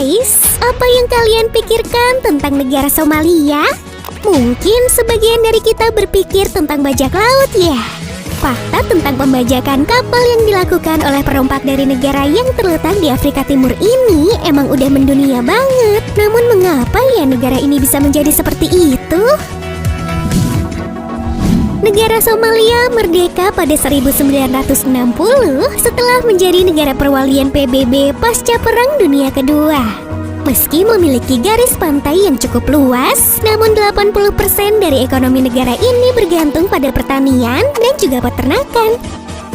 guys, apa yang kalian pikirkan tentang negara Somalia? Mungkin sebagian dari kita berpikir tentang bajak laut ya. Fakta tentang pembajakan kapal yang dilakukan oleh perompak dari negara yang terletak di Afrika Timur ini emang udah mendunia banget. Namun mengapa ya negara ini bisa menjadi seperti itu? Negara Somalia merdeka pada 1960 setelah menjadi negara perwalian PBB pasca Perang Dunia Kedua. Meski memiliki garis pantai yang cukup luas, namun 80% dari ekonomi negara ini bergantung pada pertanian dan juga peternakan.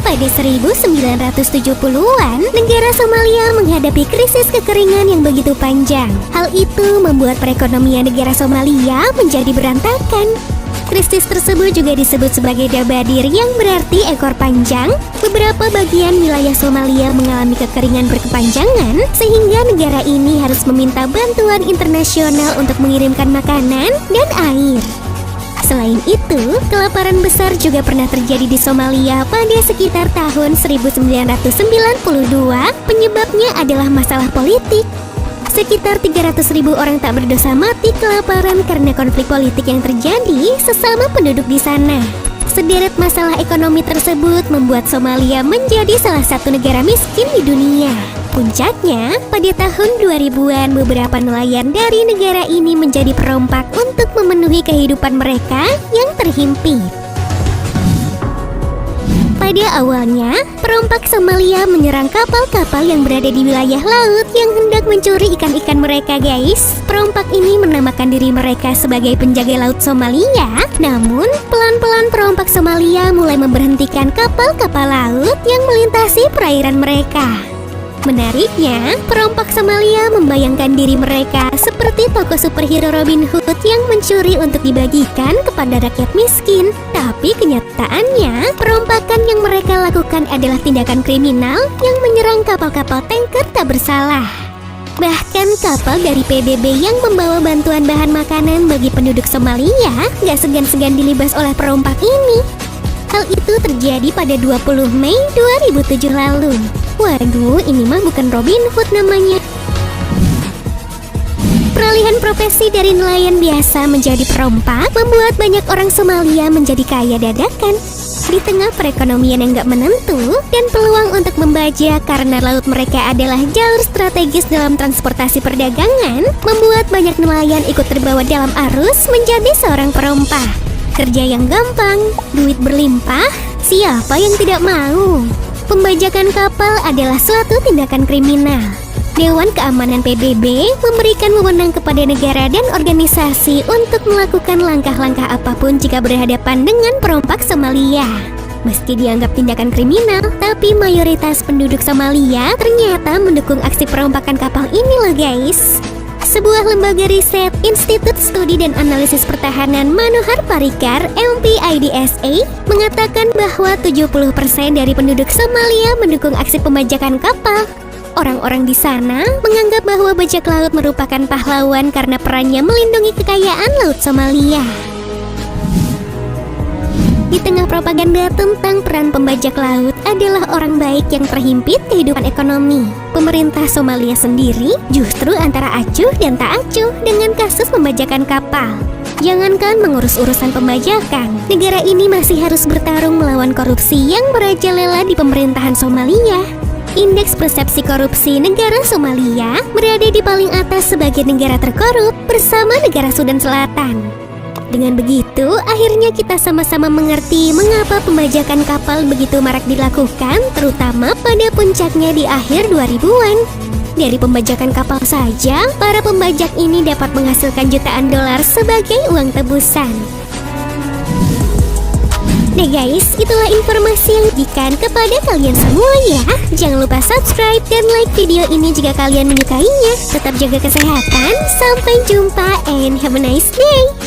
Pada 1970-an, negara Somalia menghadapi krisis kekeringan yang begitu panjang. Hal itu membuat perekonomian negara Somalia menjadi berantakan. Krisis tersebut juga disebut sebagai dabadir yang berarti ekor panjang. Beberapa bagian wilayah Somalia mengalami kekeringan berkepanjangan sehingga negara ini harus meminta bantuan internasional untuk mengirimkan makanan dan air. Selain itu, kelaparan besar juga pernah terjadi di Somalia pada sekitar tahun 1992. Penyebabnya adalah masalah politik. Sekitar 300.000 orang tak berdosa mati kelaparan karena konflik politik yang terjadi sesama penduduk di sana. Sederet masalah ekonomi tersebut membuat Somalia menjadi salah satu negara miskin di dunia. Puncaknya, pada tahun 2000-an beberapa nelayan dari negara ini menjadi perompak untuk memenuhi kehidupan mereka yang terhimpit. Pada awalnya, perompak Somalia menyerang kapal-kapal yang berada di wilayah laut yang hendak mencuri ikan-ikan mereka, guys. Perompak ini menamakan diri mereka sebagai penjaga laut Somalia. Namun, pelan-pelan perompak Somalia mulai memberhentikan kapal-kapal laut yang melintasi perairan mereka. Menariknya, perompak Somalia membayangkan diri mereka seperti tokoh superhero Robin Hood yang mencuri untuk dibagikan kepada rakyat miskin. Tapi kenyataannya, perompakan yang mereka lakukan adalah tindakan kriminal yang menyerang kapal-kapal tanker tak bersalah. Bahkan kapal dari PBB yang membawa bantuan bahan makanan bagi penduduk Somalia gak segan-segan dilibas oleh perompak ini. Hal itu terjadi pada 20 Mei 2007 lalu. Waduh, ini mah bukan Robin Hood namanya. Peralihan profesi dari nelayan biasa menjadi perompak membuat banyak orang Somalia menjadi kaya dadakan. Di tengah perekonomian yang gak menentu dan peluang untuk membajak karena laut mereka adalah jalur strategis dalam transportasi perdagangan, membuat banyak nelayan ikut terbawa dalam arus menjadi seorang perompak. Kerja yang gampang, duit berlimpah, siapa yang tidak mau? Pembajakan kapal adalah suatu tindakan kriminal. Dewan Keamanan PBB memberikan wewenang kepada negara dan organisasi untuk melakukan langkah-langkah apapun jika berhadapan dengan perompak Somalia. Meski dianggap tindakan kriminal, tapi mayoritas penduduk Somalia ternyata mendukung aksi perompakan kapal ini loh guys. Sebuah lembaga riset Institut Studi dan Analisis Pertahanan Manohar Parrikar (MPIDSA) mengatakan bahwa 70% dari penduduk Somalia mendukung aksi pembajakan kapal. Orang-orang di sana menganggap bahwa bajak laut merupakan pahlawan karena perannya melindungi kekayaan laut Somalia. Di tengah propaganda tentang peran pembajak laut adalah orang baik yang terhimpit kehidupan ekonomi, pemerintah Somalia sendiri justru antara acuh dan tak acuh dengan kasus pembajakan kapal. Jangankan mengurus urusan pembajakan, negara ini masih harus bertarung melawan korupsi yang merajalela di pemerintahan Somalia. Indeks persepsi korupsi negara Somalia berada di paling atas sebagai negara terkorup bersama negara Sudan Selatan. Dengan begitu, akhirnya kita sama-sama mengerti mengapa pembajakan kapal begitu marak dilakukan, terutama pada puncaknya di akhir 2000-an. Dari pembajakan kapal saja, para pembajak ini dapat menghasilkan jutaan dolar sebagai uang tebusan. Nah guys, itulah informasi yang dibagikan kepada kalian semua ya. Jangan lupa subscribe dan like video ini jika kalian menyukainya. Tetap jaga kesehatan, sampai jumpa and have a nice day.